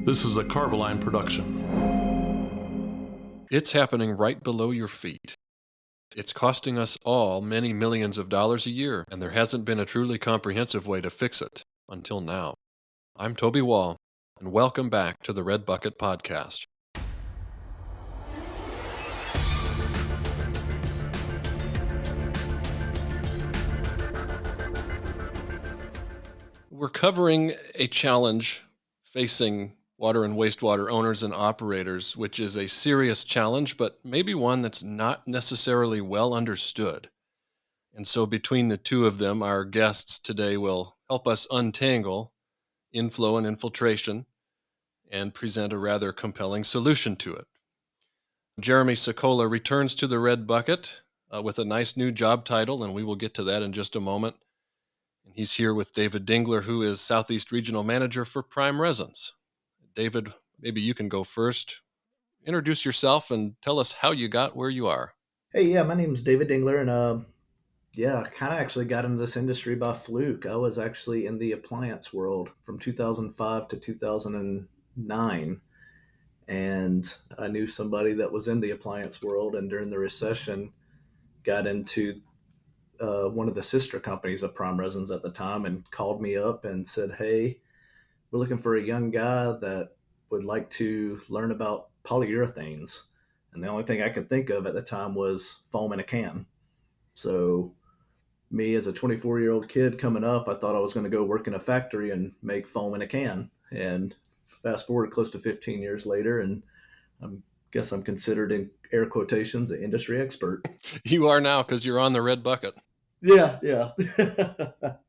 This is a Carboline production. It's happening right below your feet. It's costing us all many millions of dollars a year, and there hasn't been a truly comprehensive way to fix it until now. I'm Toby Wall, and welcome back to the Red Bucket Podcast. We're covering a challenge facing water and wastewater owners and operators, which is a serious challenge, but maybe one that's not necessarily well understood. And so between the two of them, our guests today will help us untangle inflow and infiltration and present a rather compelling solution to it. Jeremy Sukola returns to the Red Bucket with a nice new job title, and we will get to that in just a moment. And he's here with David Dingler, who is Southeast Regional Manager for Prime Resins. David, maybe you can go first. Introduce yourself and tell us how you got where you are. Hey, my name's David Dingler, and I kind of actually got into this industry by fluke. I was actually in the appliance world from 2005 to 2009, and I knew somebody that was in the appliance world, and during the recession, got into one of the sister companies of Prime Resins at the time, and called me up and said, "Hey, we're looking for a young guy that would like to learn about polyurethanes." And the only thing I could think of at the time was foam in a can. So me as a 24-year-old kid coming up, I thought I was going to go work in a factory and make foam in a can. And fast forward close to 15 years later, and I guess I'm considered, in air quotations, an industry expert. You are now because you're on the Red Bucket. Yeah.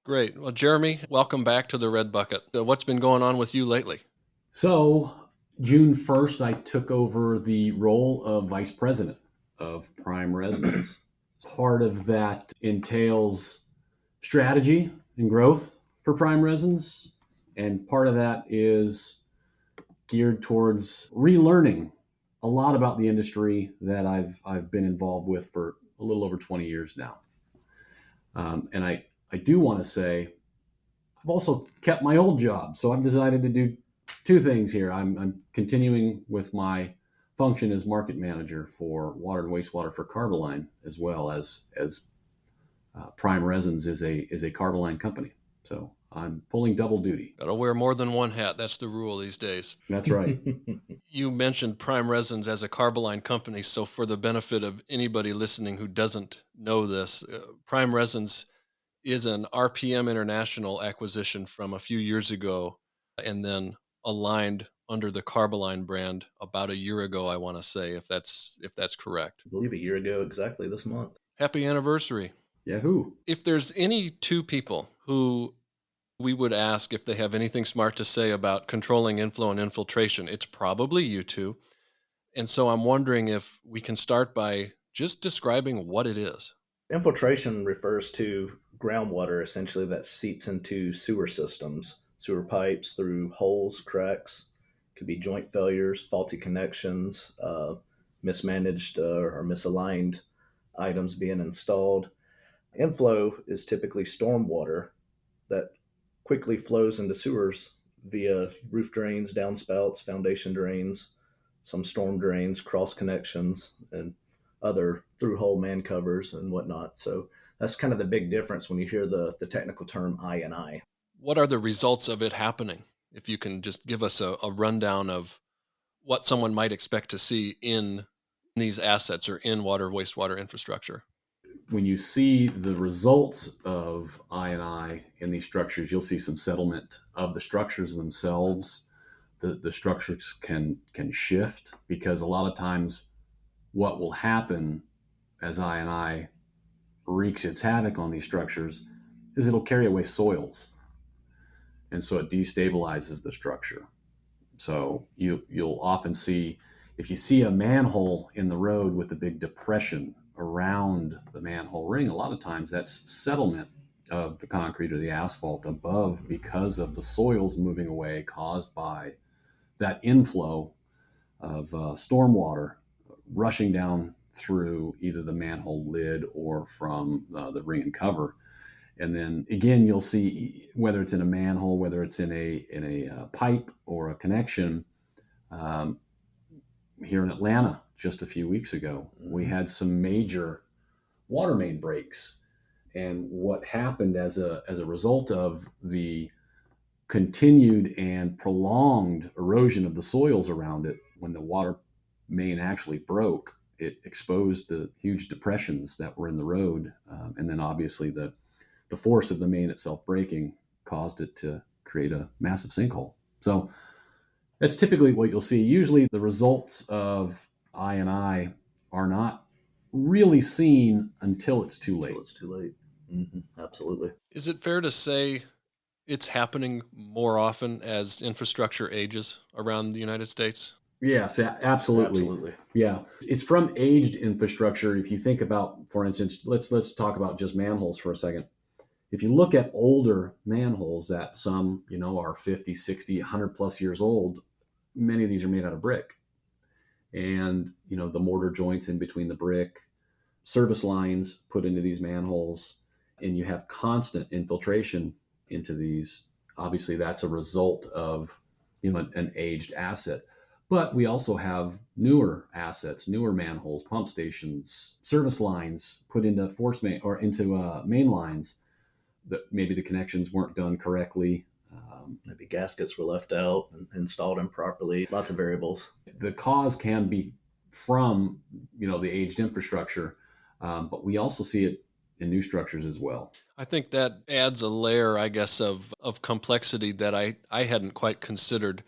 Great. Well, Jeremy, welcome back to the Red Bucket. What's been going on with you lately? So, June 1st, I took over the role of Vice President of Prime Resins. Part of that entails strategy and growth for Prime Resins, and part of that is geared towards relearning a lot about the industry that I've been involved with for a little over 20 years now. And I do want to say I've also kept my old job, so I've decided to do two things here. I'm continuing with my function as market manager for water and wastewater for Carboline, as well as Prime Resins is a Carboline company. So I'm pulling double duty. Got to wear more than one hat. That's the rule these days. That's right. You mentioned Prime Resins as a Carboline company, so for the benefit of anybody listening who doesn't know this, Prime Resins is an RPM International acquisition from a few years ago, and then aligned under the Carboline brand about a year ago, I want to say, if that's correct. I believe a year ago exactly this month. Happy anniversary. Yahoo. If there's any two people who we would ask if they have anything smart to say about controlling inflow and infiltration, it's probably you two. And so I'm wondering if we can start by just describing what it is. Infiltration refers to groundwater essentially that seeps into sewer systems, sewer pipes through holes, cracks. Could be joint failures, faulty connections, mismanaged or misaligned items being installed. Inflow is typically stormwater that quickly flows into sewers via roof drains, downspouts, foundation drains, some storm drains, cross connections, and other through-hole man covers and whatnot. So that's kind of the big difference when you hear the technical term I&I. What are the results of it happening? If you can just give us a rundown of what someone might expect to see in these assets or in water wastewater infrastructure. When you see the results of I&I in these structures, you'll see some settlement of the structures themselves. The structures can shift, because a lot of times what will happen as I&I wreaks its havoc on these structures is it'll carry away soils. And so it destabilizes the structure. So you'll often see, if you see a manhole in the road with a big depression around the manhole ring, a lot of times that's settlement of the concrete or the asphalt above because of the soils moving away caused by that inflow of stormwater rushing down through either the manhole lid or from the ring and cover. And then again, you'll see whether it's in a manhole, whether it's in a pipe or a connection. Um, Here in Atlanta, just a few weeks ago, we had some major water main breaks. And what happened as a result of the continued and prolonged erosion of the soils around it, when the water main actually broke, it exposed the huge depressions that were in the road. And then obviously the force of the main itself breaking caused it to create a massive sinkhole. So that's typically what you'll see. Usually the results of I&I are not really seen until it's too late. Until it's too late. Absolutely. Is it fair to say it's happening more often as infrastructure ages around the United States? Yes, absolutely. Absolutely. Yeah, it's from aged infrastructure. If you think about, for instance, let's talk about just manholes for a second. If you look at older manholes that some, are 50, 60, 100 plus years old, many of these are made out of brick. And, the mortar joints in between the brick, service lines put into these manholes, and you have constant infiltration into these. Obviously, that's a result of, an aged asset. But we also have newer assets, newer manholes, pump stations, service lines put into force main or into main lines that maybe the connections weren't done correctly. Maybe gaskets were left out and installed improperly. Lots of variables. The cause can be from, the aged infrastructure, but we also see it in new structures as well. I think that adds a layer, I guess, of complexity that I hadn't quite considered.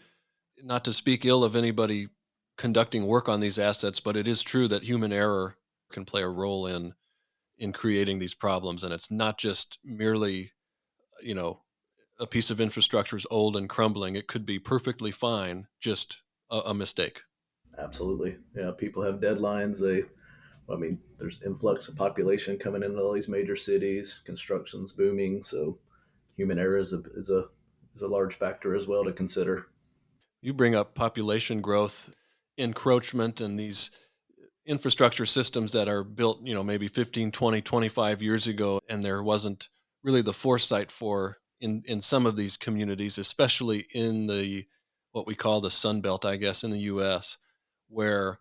Not to speak ill of anybody conducting work on these assets, but it is true that human error can play a role in creating these problems, and it's not just merely, you know, a piece of infrastructure is old and crumbling. It could be perfectly fine, just a mistake. Absolutely. Yeah, people have deadlines. There's influx of population coming into all these major cities. Construction's booming, so human error is a large factor as well to consider. You bring up population growth, encroachment, and these infrastructure systems that are built, maybe 15, 20, 25 years ago, and there wasn't really the foresight for in some of these communities, especially in the what we call the Sun Belt, I guess, in the US, where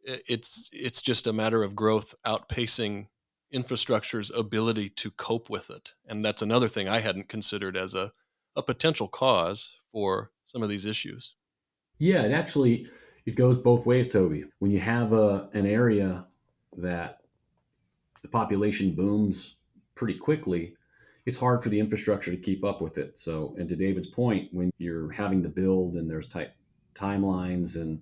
it's just a matter of growth outpacing infrastructure's ability to cope with it. And that's another thing I hadn't considered as a potential cause for some of these issues. Yeah, it goes both ways, Toby. When you have an area that the population booms pretty quickly, it's hard for the infrastructure to keep up with it. So, and to David's point, when you're having to build and there's tight timelines, and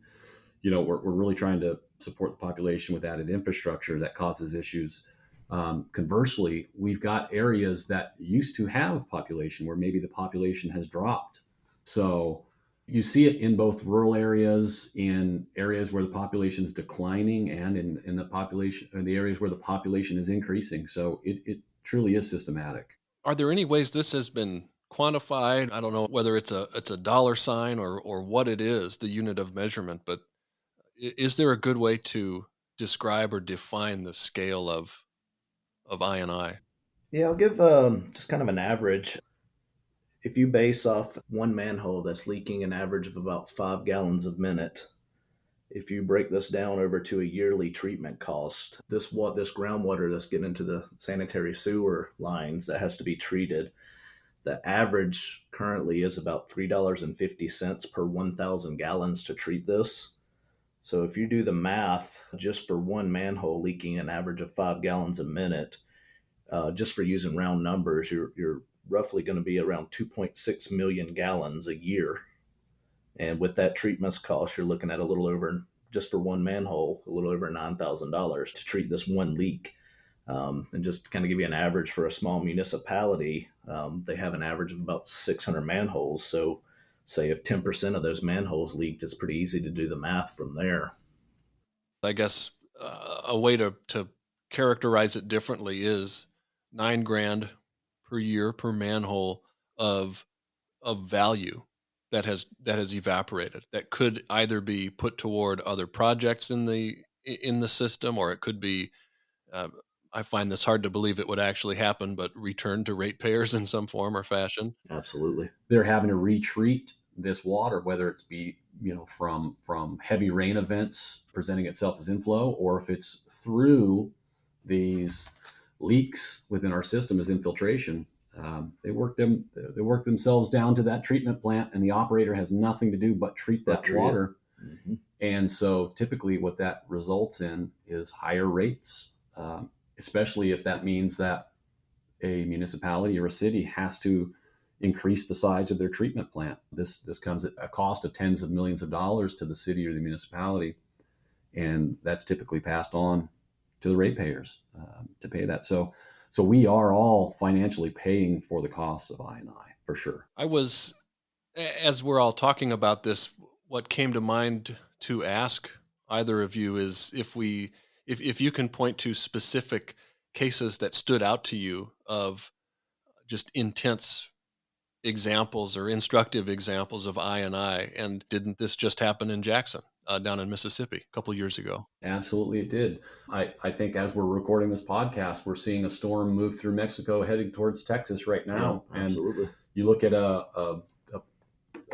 we're really trying to support the population with added infrastructure, that causes issues. Conversely, we've got areas that used to have population where maybe the population has dropped. So you see it in both rural areas, in areas where the population is declining, and in the areas where the population is increasing. So it truly is systematic. Are there any ways this has been quantified? I don't know whether it's a dollar sign or what it is, the unit of measurement, but is there a good way to describe or define the scale of I and I? Yeah, I'll give just kind of an average. If you base off one manhole that's leaking an average of about 5 gallons a minute, if you break this down over to a yearly treatment cost, this groundwater that's getting into the sanitary sewer lines that has to be treated, the average currently is about $3.50 per 1,000 gallons to treat this. So if you do the math, just for one manhole leaking an average of 5 gallons a minute, just for using round numbers, you're roughly going to be around 2.6 million gallons a year. And with that treatment cost, you're looking at a little over, just for one manhole, a little over $9,000 to treat this one leak. And just to kind of give you an average for a small municipality, they have an average of about 600 manholes. So say if 10% of those manholes leaked, it's pretty easy to do the math from there. I guess a way to characterize it differently is 9 grand per year per manhole of value that has evaporated, that could either be put toward other projects in the system, or it could be uh, I find this hard to believe it would actually happen, but return to ratepayers in some form or fashion. Absolutely. They're having to retreat this water, whether it's be, from heavy rain events presenting itself as inflow, or if it's through these leaks within our system as infiltration. They work themselves down to that treatment plant, and the operator has nothing to do but treat that water. Mm-hmm. And so typically what that results in is higher rates, especially if that means that a municipality or a city has to increase the size of their treatment plant. This comes at a cost of tens of millions of dollars to the city or the municipality, and that's typically passed on to the ratepayers to pay that. So we are all financially paying for the costs of I&I for sure. As we're all talking about this, what came to mind to ask either of you is if you can point to specific cases that stood out to you of just intense examples or instructive examples of I&I, and didn't this just happen in Jackson, down in Mississippi a couple years ago? Absolutely, it did. I think as we're recording this podcast, we're seeing a storm move through Mexico heading towards Texas right now. Yeah, absolutely. And you look at a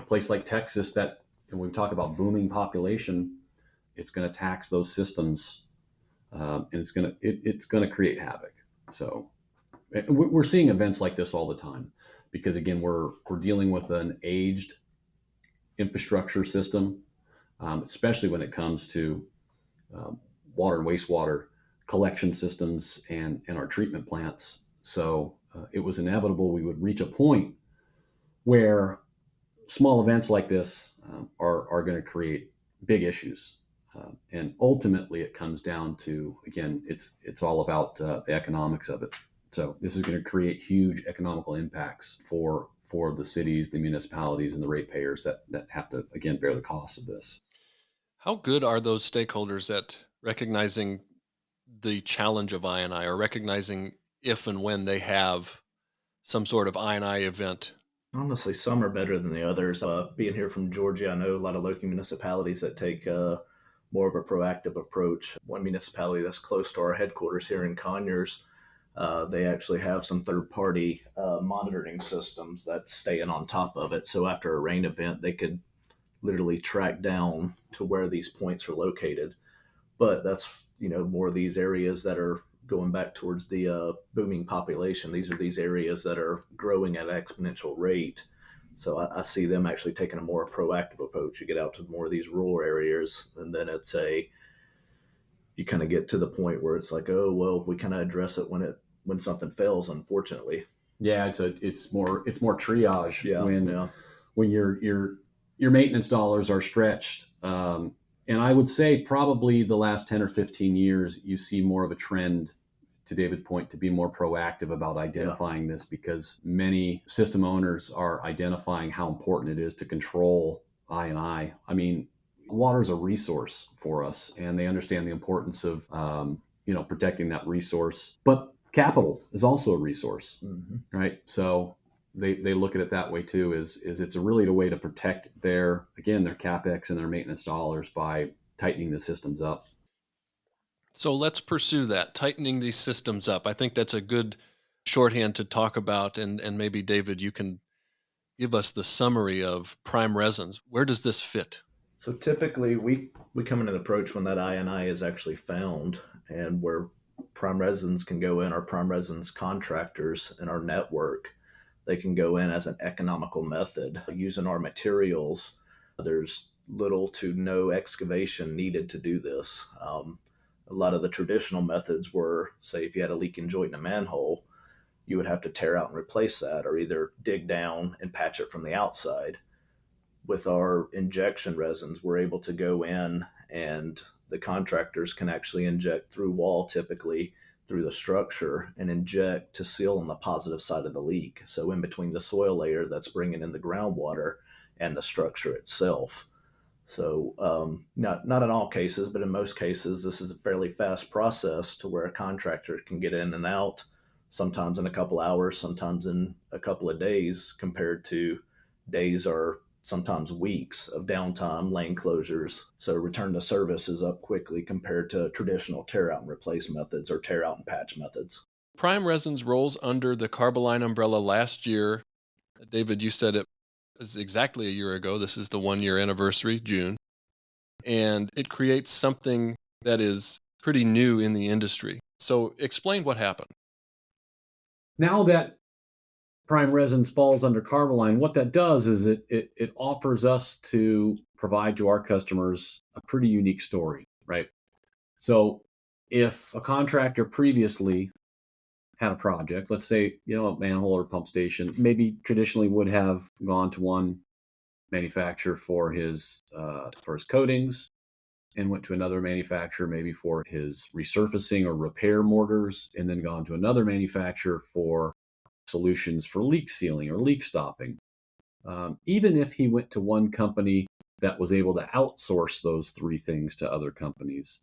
place like Texas that, when we talk about booming population, it's going to tax those systems, and it's going to create havoc. So we're seeing events like this all the time because, again, we're dealing with an aged infrastructure system, especially when it comes to water and wastewater collection systems and our treatment plants. So it was inevitable we would reach a point where small events like this are going to create big issues. And ultimately it comes down to, again, it's all about the economics of it. So this is going to create huge economical impacts for the cities, the municipalities, and the ratepayers that have to, again, bear the cost of this. How good are those stakeholders at recognizing the challenge of I&I, or recognizing if and when they have some sort of I&I event? Honestly, some are better than the others. Being here from Georgia, I know a lot of local municipalities that take more of a proactive approach. One municipality that's close to our headquarters here in Conyers, they actually have some third-party monitoring systems that's staying on top of it. So after a rain event, they could literally track down to where these points are located. But that's, more of these areas that are going back towards the booming population. These are these areas that are growing at an exponential rate. So I see them actually taking a more proactive approach. You get out to more of these rural areas, and then you kind of get to the point where it's like, oh, well, we kind of address it when something fails, unfortunately. Yeah, it's more triage. Yeah, when your maintenance dollars are stretched. And I would say probably the last 10 or 15 years, you see more of a trend, to David's point, to be more proactive about identifying this, because many system owners are identifying how important it is to control I&I. I mean, water is a resource for us, and they understand the importance of, protecting that resource. But capital is also a resource, right? So they look at it that way too, is it's really a way to protect their CapEx and their maintenance dollars by tightening the systems up. So let's pursue that, tightening these systems up. I think that's a good shorthand to talk about. And maybe, David, you can give us the summary of Prime Resins. Where does this fit? So typically we come in an approach when that I&I is actually found, and where Prime Resins can go in, our Prime Resins contractors in our network, they can go in as an economical method using our materials. There's little to no excavation needed to do this. A lot of the traditional methods were, say, if you had a leaking joint in a manhole, you would have to tear out and replace that, or either dig down and patch it from the outside. With our injection resins, we're able to go in, and the contractors can actually inject through wall, typically through the structure, and inject to seal on the positive side of the leak. So in between the soil layer that's bringing in the groundwater and the structure itself. So not in all cases, but in most cases, this is a fairly fast process to where a contractor can get in and out, sometimes in a couple hours, sometimes in a couple of days, compared to days or sometimes weeks of downtime, lane closures. So return to service is up quickly compared to traditional tear out and replace methods or tear out and patch methods. Prime Resins rolls under the Carboline umbrella last year. David, you said it was exactly a year ago. This is the 1-year anniversary, June. And it creates something that is pretty new in the industry. So explain what happened. Now that Prime Resins falls under Carboline, what that does is it offers us to provide to our customers a pretty unique story, right? So if a contractor previously had a project, let's say, a manhole or pump station, maybe traditionally would have gone to one manufacturer for his coatings and went to another manufacturer maybe for his resurfacing or repair mortars, and then gone to another manufacturer for solutions for leak sealing or leak stopping. Even if he went to one company that was able to outsource those three things to other companies,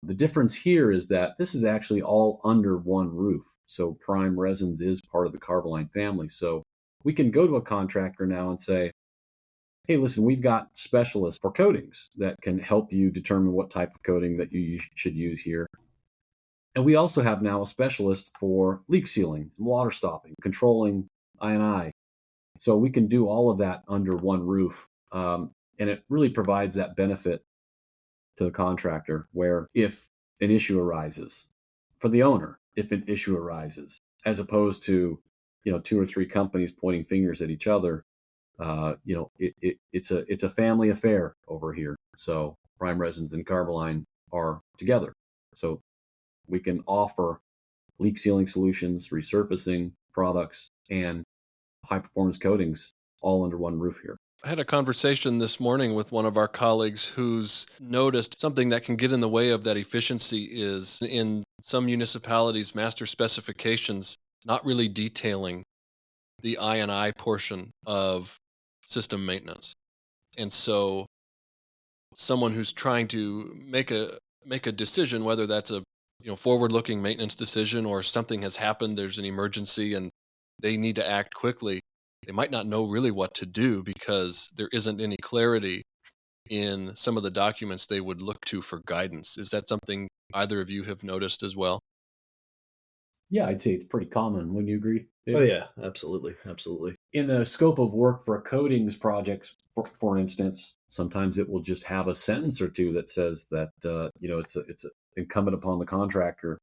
the difference here is that this is actually all under one roof. So Prime Resins is part of the Carboline family. So we can go to a contractor now and say, hey, listen, we've got specialists for coatings that can help you determine what type of coating that you should use here. And we also have now a specialist for leak sealing, water stopping, controlling I&I. So we can do all of that under one roof. And it really provides that benefit to the contractor, where if an issue arises, for the owner, if an issue arises, as opposed to, 2 or 3 companies pointing fingers at each other, it's a family affair over here. So Prime Resins and Carboline are together. So we can offer leak sealing solutions, resurfacing products, and high performance coatings all under one roof here. I had a conversation this morning with one of our colleagues who's noticed something that can get in the way of that efficiency is in some municipalities, master specifications not really detailing the I&I portion of system maintenance. And so someone who's trying to make a decision, whether that's a forward-looking maintenance decision or something has happened, there's an emergency and they need to act quickly, they might not know really what to do because there isn't any clarity in some of the documents they would look to for guidance. Is that something either of you have noticed as well? Yeah, I'd say it's pretty common. Wouldn't you agree, Oh David? yeah, absolutely. In the scope of work for a coatings project, for instance, sometimes it will just have a sentence or two that says that it's incumbent upon the contractor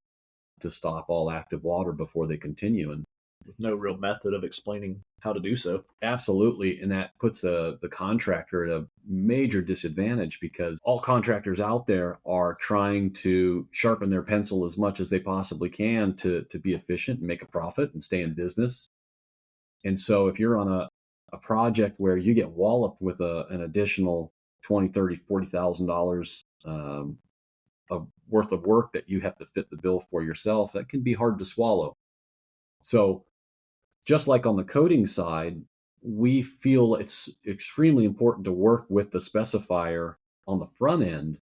to stop all active water before they continue. And With no real method of explaining how to do so. absolutely, and that puts the contractor at a major disadvantage, because all contractors out there are trying to sharpen their pencil as much as they possibly can to be efficient and make a profit and stay in business. And so if you're on a project where you get walloped with an additional $20, $30, $40,000 of worth of work that you have to fit the bill for yourself, that can be hard to swallow. So just like on the coding side, we feel it's extremely important to work with the specifier on the front end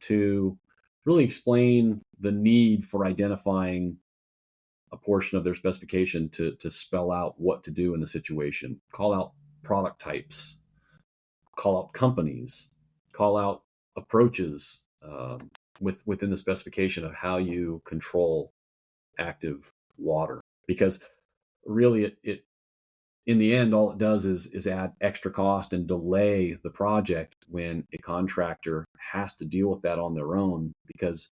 to really explain the need for identifying a portion of their specification to spell out what to do in the situation, call out product types, call out companies, call out approaches within the specification of how you control active water. Because really it in the end, all it does is add extra cost and delay the project when a contractor has to deal with that on their own, because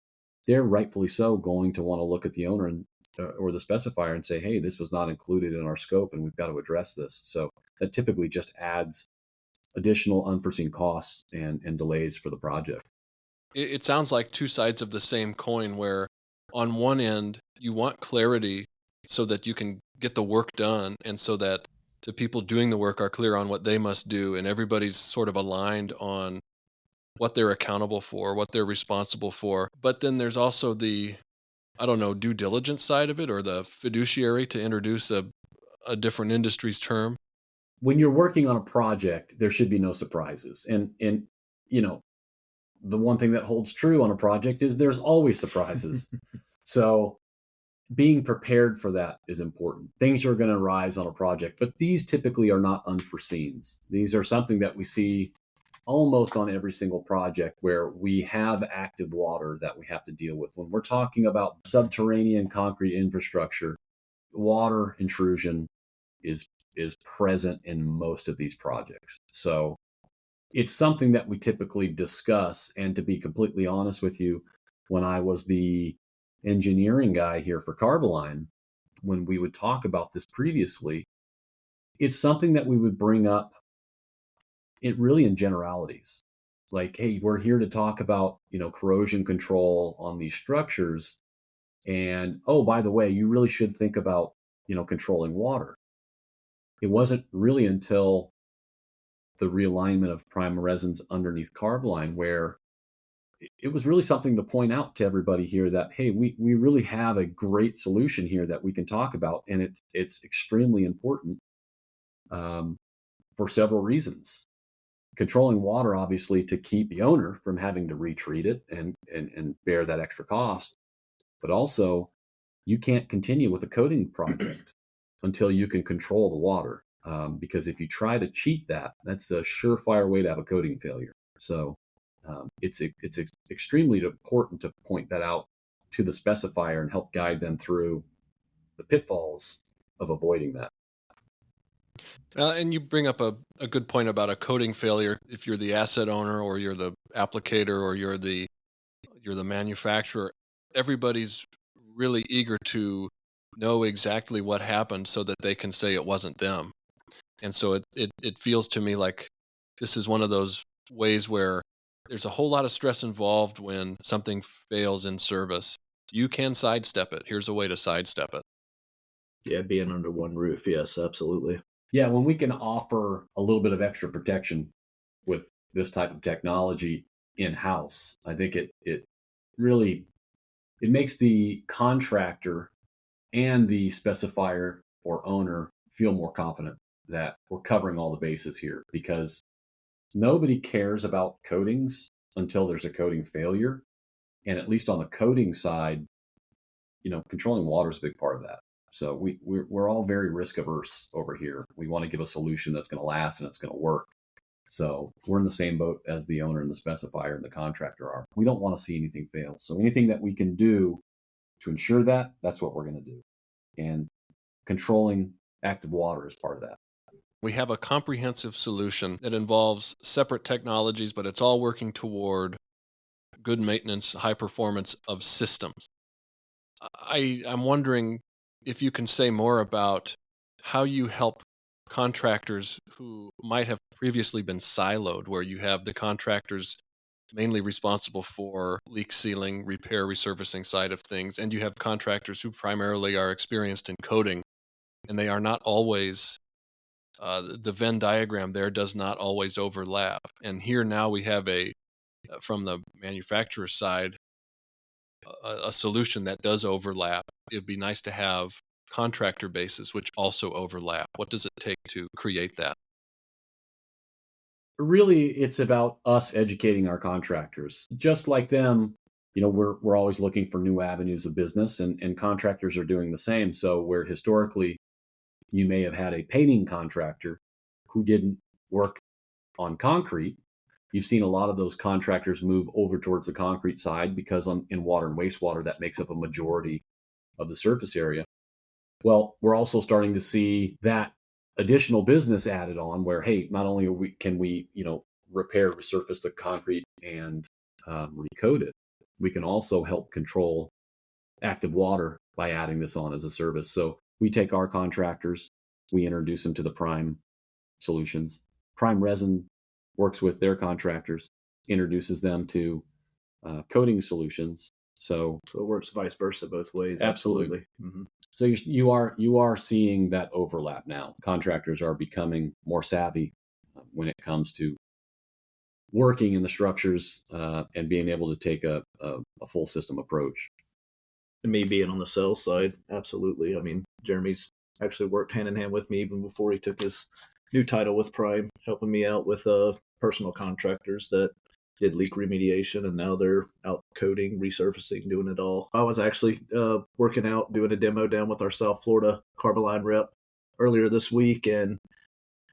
they're rightfully so going to want to look at the owner or the specifier and say, hey, this was not included in our scope and we've got to address this. So that typically just adds additional unforeseen costs and delays for the project. It sounds like two sides of the same coin, where on one end, you want clarity so that you can get the work done, and so that the people doing the work are clear on what they must do, and everybody's sort of aligned on what they're accountable for, what they're responsible for. But then there's also the, due diligence side of it, or the fiduciary, to introduce a different industry's term. When you're working on a project, there should be no surprises. And the one thing that holds true on a project is there's always surprises. So being prepared for that is important. Things are going to arise on a project, but these typically are not unforeseens. These are something that we see almost on every single project where we have active water that we have to deal with. When we're talking about subterranean concrete infrastructure, water intrusion is present in most of these projects. So it's something that we typically discuss. And to be completely honest with you, when I was the engineering guy here for Carboline, when we would talk about this previously, it's something that we would bring up in generalities. Like, hey, we're here to talk about, corrosion control on these structures. And, oh, by the way, you really should think about, controlling water. It wasn't really until the realignment of Prime Resins underneath Carboline where it was really something to point out to everybody here that, hey, we really have a great solution here that we can talk about. And it's extremely important for several reasons. Controlling water, obviously, to keep the owner from having to retreat it and bear that extra cost. But also, you can't continue with a coating project until you can control the water. Because if you try to cheat that, that's a surefire way to have a coating failure. So it's extremely important to point that out to the specifier and help guide them through the pitfalls of avoiding that. And you bring up a good point about a coating failure. If you're the asset owner or you're the applicator or you're the manufacturer, everybody's really eager to know exactly what happened so that they can say it wasn't them. And so it feels to me like this is one of those ways where there's a whole lot of stress involved when something fails in service. You can sidestep it. Here's a way to sidestep it. Yeah, being under one roof. Yes, absolutely. Yeah, when we can offer a little bit of extra protection with this type of technology in-house, I think it really makes the contractor and the specifier or owner feel more confident that we're covering all the bases here, because nobody cares about coatings until there's a coating failure. And at least on the coating side, controlling water is a big part of that. So we're all very risk averse over here. We want to give a solution that's going to last and it's going to work. So we're in the same boat as the owner and the specifier and the contractor are. We don't want to see anything fail. So anything that we can do to ensure that, that's what we're going to do. And controlling active water is part of that. We have a comprehensive solution that involves separate technologies, but it's all working toward good maintenance, high performance of systems. I'm wondering if you can say more about how you help contractors who might have previously been siloed, where you have the contractors mainly responsible for leak sealing, repair, resurfacing side of things, and you have contractors who primarily are experienced in coating, and they are not always the Venn diagram there does not always overlap. And here now we have from the manufacturer side, a solution that does overlap. It'd be nice to have contractor bases which also overlap. What does it take to create that? Really, it's about us educating our contractors. Just like them, we're always looking for new avenues of business, and contractors are doing the same. So where historically you may have had a painting contractor who didn't work on concrete, you've seen a lot of those contractors move over towards the concrete side because in water and wastewater, that makes up a majority of the surface area. Well, we're also starting to see that additional business added on where, hey, not only can we repair, resurface the concrete and recoat it, we can also help control active water by adding this on as a service. So we take our contractors, we introduce them to the Prime solutions. Prime Resin works with their contractors, introduces them to coating solutions. So it works vice versa both ways. Absolutely. Mm-hmm. So you are seeing that overlap now. Contractors are becoming more savvy when it comes to working in the structures and being able to take a full system approach. And me being on the sales side, absolutely. I mean, Jeremy's actually worked hand in hand with me even before he took his new title with Prime, helping me out with personal contractors that did leak remediation, and now they're out coating, resurfacing, doing it all. I was actually working out, doing a demo down with our South Florida Carboline rep earlier this week, and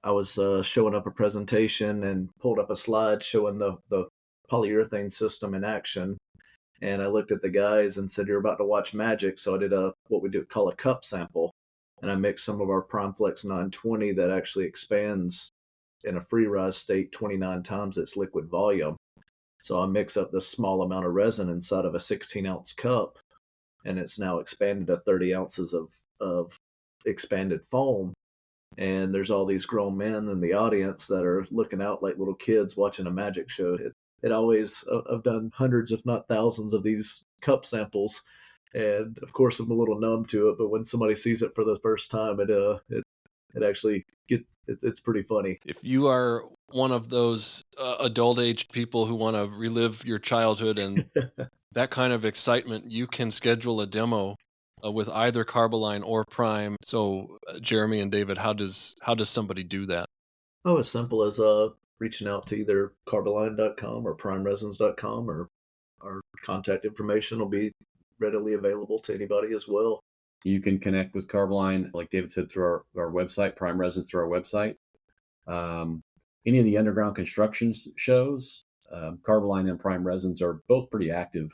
I was showing up a presentation and pulled up a slide showing the polyurethane system in action. And I looked at the guys and said, "You're about to watch magic." So I did what we do call a cup sample, and I mixed some of our Prime Flex 920 that actually expands in a free rise state 29 times its liquid volume. So I mix up this small amount of resin inside of a 16-ounce cup, and it's now expanded to 30 ounces of expanded foam. And there's all these grown men in the audience that are looking out like little kids watching a magic show. It always, I've done hundreds, if not thousands, of these cup samples, and of course I'm a little numb to it. But when somebody sees it for the first time, it actually it's pretty funny. If you are one of those adult age people who want to relive your childhood and that kind of excitement, you can schedule a demo with either Carboline or Prime. So, Jeremy and David, how does somebody do that? Oh, as simple as reaching out to either carboline.com or primeresins.com, or our contact information will be readily available to anybody as well. You can connect with Carboline, like David said, through our website, Prime Resins through our website. Any of the underground construction shows, Carboline and Prime Resins are both pretty active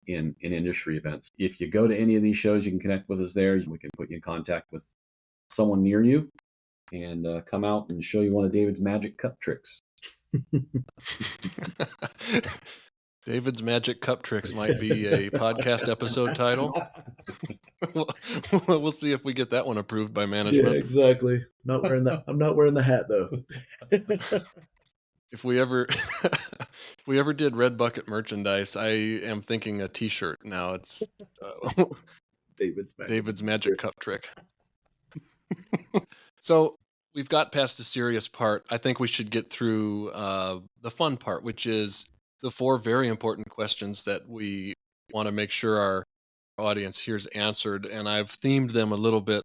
in industry events. If you go to any of these shows, you can connect with us there. We can put you in contact with someone near you and come out and show you one of David's magic cup tricks. David's Magic Cup Tricks might be a podcast episode title. We'll see if we get that one approved by management. Yeah, exactly. I'm not wearing the hat though. If we ever did Red Bucket merchandise, I am thinking a T-shirt now. It's David's Magic Cup Trick. So we've got past the serious part. I think we should get through the fun part, which is the 4 very important questions that we want to make sure our audience hears answered. And I've themed them a little bit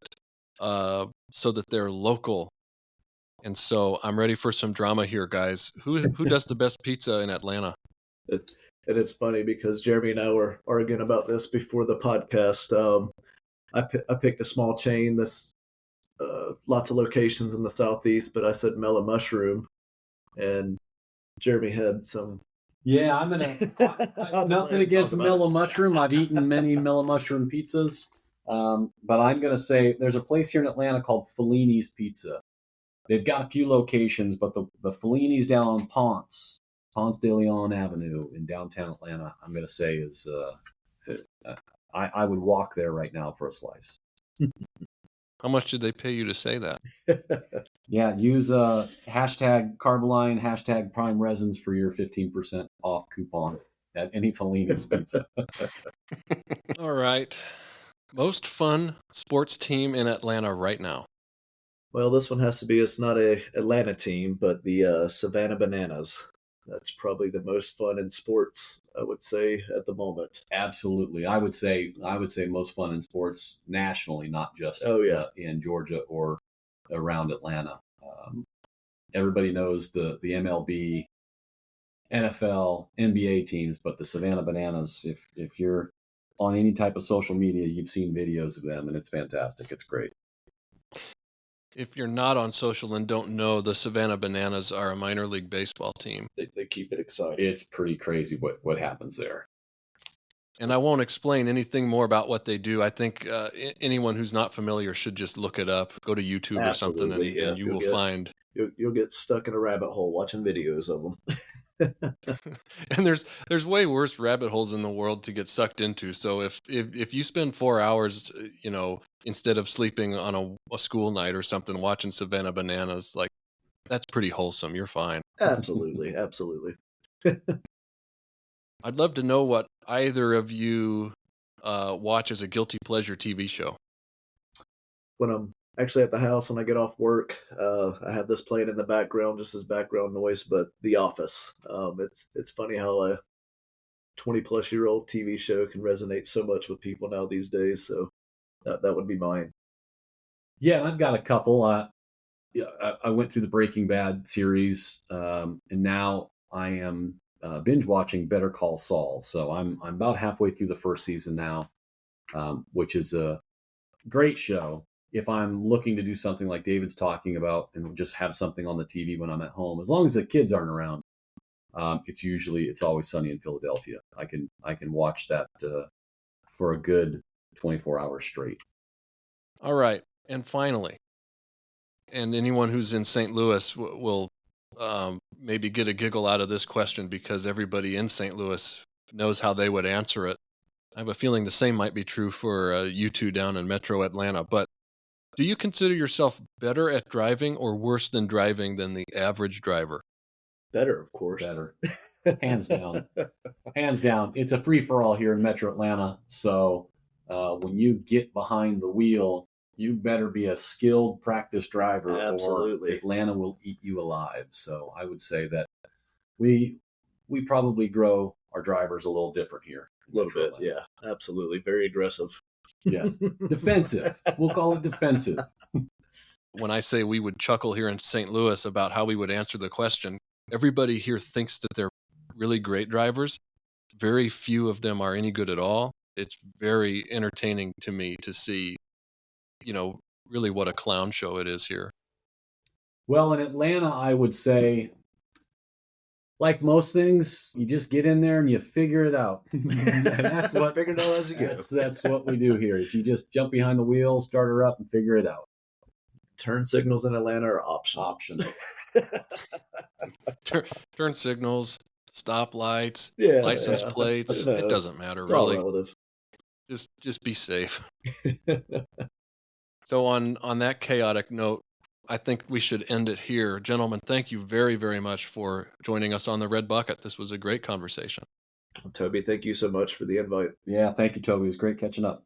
so that they're local. And so I'm ready for some drama here, guys. Who does the best pizza in Atlanta? And it's funny because Jeremy and I were arguing about this before the podcast. I picked a small chain that's lots of locations in the Southeast, but I said Mellow Mushroom, and Jeremy had some. Yeah, I'm nothing against Mellow Mushroom. I've eaten many Mellow Mushroom pizzas, but I'm going to say there's a place here in Atlanta called Fellini's Pizza. They've got a few locations, but the Fellini's down on Ponce de Leon Avenue in downtown Atlanta, I'm going to say is I would walk there right now for a slice. How much did they pay you to say that? Yeah, use hashtag Carboline, hashtag Prime Resins for your 15% off coupon at any Fellini's Pizza. All right. Most fun sports team in Atlanta right now. Well, this one has to be, it's not a Atlanta team, but the Savannah Bananas. That's probably the most fun in sports, I would say, at the moment. Absolutely. I would say most fun in sports nationally, not just in Georgia or around Atlanta. Everybody knows the MLB, NFL, NBA teams, but the Savannah Bananas, if you're on any type of social media, you've seen videos of them, and it's fantastic. It's great. If you're not on social and don't know, the Savannah Bananas are a minor league baseball team. They keep it exciting. It's pretty crazy what happens there. And I won't explain anything more about what they do. I think anyone who's not familiar should just look it up, go to YouTube or something, and you will find. You'll get stuck in a rabbit hole watching videos of them. And there's way worse rabbit holes in the world to get sucked into. So if you spend 4 hours, instead of sleeping on a school night or something, watching Savannah Bananas, like, that's pretty wholesome. You're fine. Absolutely. Absolutely. I'd love to know what either of you watch as a guilty pleasure TV show. When I'm actually at the house, when I get off work, I have this playing in the background, just as background noise, but The Office. It's funny how a 20-plus-year-old TV show can resonate so much with people now these days. So that would be mine. Yeah, I've got a couple. I went through the Breaking Bad series, and now I am binge watching Better Call Saul. So I'm about halfway through the first season now, which is a great show. If I'm looking to do something like David's talking about and just have something on the TV when I'm at home, as long as the kids aren't around, it's Always Sunny in Philadelphia. I can watch that for a good 24 hours straight. All right. And finally, and anyone who's in St. Louis will maybe get a giggle out of this question because everybody in St. Louis knows how they would answer it. I have a feeling the same might be true for you two down in Metro Atlanta. But do you consider yourself better at driving or worse than driving than the average driver? Better, of course. Better. Hands down. Hands down. It's a free-for-all here in Metro Atlanta. So when you get behind the wheel, you better be a skilled, practiced driver. Absolutely. Or Atlanta will eat you alive. So I would say that we probably grow our drivers a little different here. A little bit, yeah. Absolutely. Very aggressive. Yes. Defensive. We'll call it defensive. When I say we would chuckle here in St. Louis about how we would answer the question, everybody here thinks that they're really great drivers. Very few of them are any good at all. It's very entertaining to me to see, really what a clown show it is here. Well, in Atlanta, I would say, like most things, you just get in there and you figure it out. That's what figure it out as you go. That's what we do here. Is you just jump behind the wheel, start her up, and figure it out. Turn signals in Atlanta are optional. Turn signals, stoplights, yeah, license plates. It doesn't matter it's really. All relative. Just be safe. So on that chaotic note, I think we should end it here. Gentlemen, thank you very, very much for joining us on the Red Bucket. This was a great conversation. Toby, thank you so much for the invite. Yeah, thank you, Toby. It was great catching up.